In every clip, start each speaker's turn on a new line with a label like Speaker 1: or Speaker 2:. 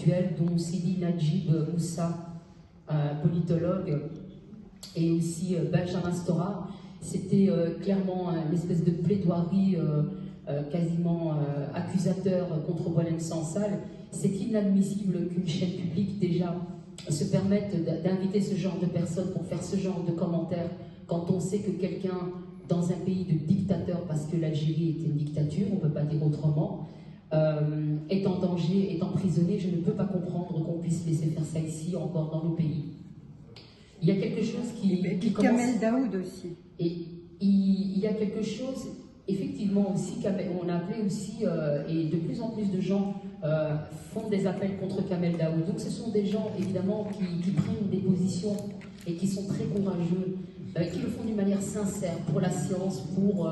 Speaker 1: intellectuels, dont Sidi Najib Moussa, politologue, et aussi Benjamin Stora. C'était clairement une espèce de plaidoirie quasiment accusateur contre Boualem Sansal. C'est inadmissible qu'une chaîne publique déjà se permette d'inviter ce genre de personnes pour faire ce genre de commentaires quand on sait que quelqu'un dans un pays de dictateur, parce que l'Algérie était une dictature, on ne peut pas dire autrement, est en danger, est emprisonné. Je ne peux pas comprendre qu'on puisse laisser faire ça ici, encore dans nos pays. Il y a quelque chose qui commence...
Speaker 2: Kamel Daoud aussi.
Speaker 1: Et il y a quelque chose, effectivement aussi, on a appelé aussi, et de plus en plus de gens font des appels contre Kamel Daoud. Donc ce sont des gens, évidemment, qui prennent des positions et qui sont très courageux, qui le font d'une manière sincère pour la science, pour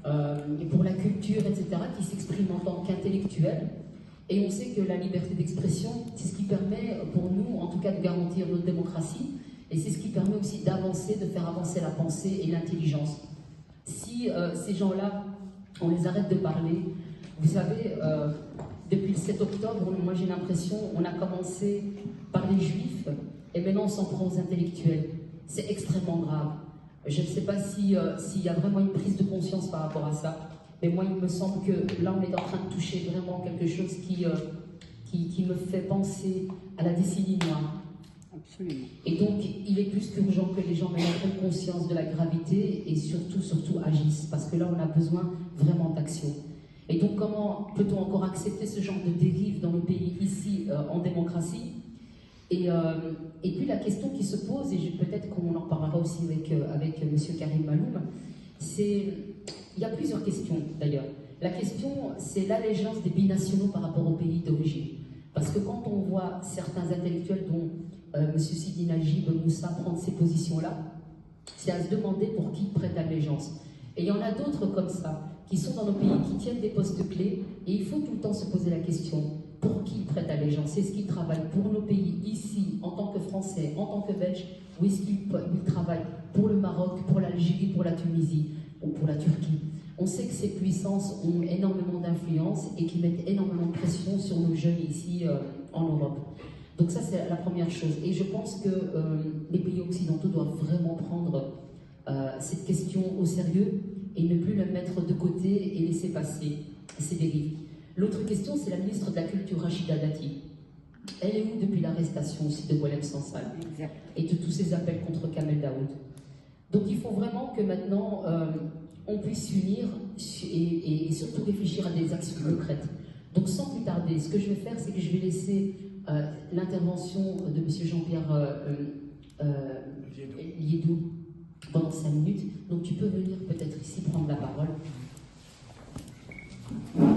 Speaker 1: la culture, etc., qui s'expriment en tant qu'intellectuels. Et on sait que la liberté d'expression, c'est ce qui permet pour nous, en tout cas, de garantir notre démocratie, et c'est ce qui permet aussi d'avancer, de faire avancer la pensée et l'intelligence. Si ces gens-là, on les arrête de parler, vous savez, depuis le 7 octobre, moi j'ai l'impression, on a commencé par les juifs, et maintenant on s'en prend aux intellectuels. C'est extrêmement grave. Je ne sais pas s'il y a vraiment une prise de conscience par rapport à ça, mais moi il me semble que là on est en train de toucher vraiment quelque chose qui me fait penser à la décennie noire.
Speaker 2: Absolument.
Speaker 1: Et donc il est plus qu'urgent que les gens prennent conscience de la gravité et surtout agissent, parce que là on a besoin vraiment d'action. Et donc comment peut-on encore accepter ce genre de dérive dans le pays ici en démocratie? Et puis la question qui se pose, et peut-être qu'on en parlera aussi avec M. Karim Maloum, il y a plusieurs questions d'ailleurs. La question, c'est l'allégeance des binationaux par rapport au pays d'origine. Parce que quand on voit certains intellectuels, dont M. Sidi Najib Moussa, prendre ces positions-là, c'est à se demander pour qui ils prêtent allégeance. Et il y en a d'autres comme ça, qui sont dans nos pays, qui tiennent des postes clés, et il faut tout le temps se poser la question, pour qui ils prêtent allégeance? Est-ce qu'ils travaillent pour nos pays, ici, en tant que Français, en tant que Belges, ou est-ce qu'ils travaillent pour le Maroc, pour l'Algérie, pour la Tunisie, ou pour la Turquie? On sait que ces puissances ont énormément d'influence et qui mettent énormément de pression sur nos jeunes ici en Europe. Donc ça, c'est la première chose. Et je pense que les pays occidentaux doivent vraiment prendre cette question au sérieux et ne plus la mettre de côté et laisser passer ces dérives. L'autre question, c'est la ministre de la Culture, Rachida Dati. Elle est où depuis l'arrestation aussi de Boualem Sansal et de tous ces appels contre Kamel Daoud? Donc il faut vraiment que maintenant on puisse s'unir et surtout réfléchir à des actions concrètes. Donc sans plus tarder, ce que je vais faire, c'est que je vais laisser l'intervention de M. Jean-Pierre Liédou pendant 5 minutes. Donc tu peux venir peut-être ici prendre la parole.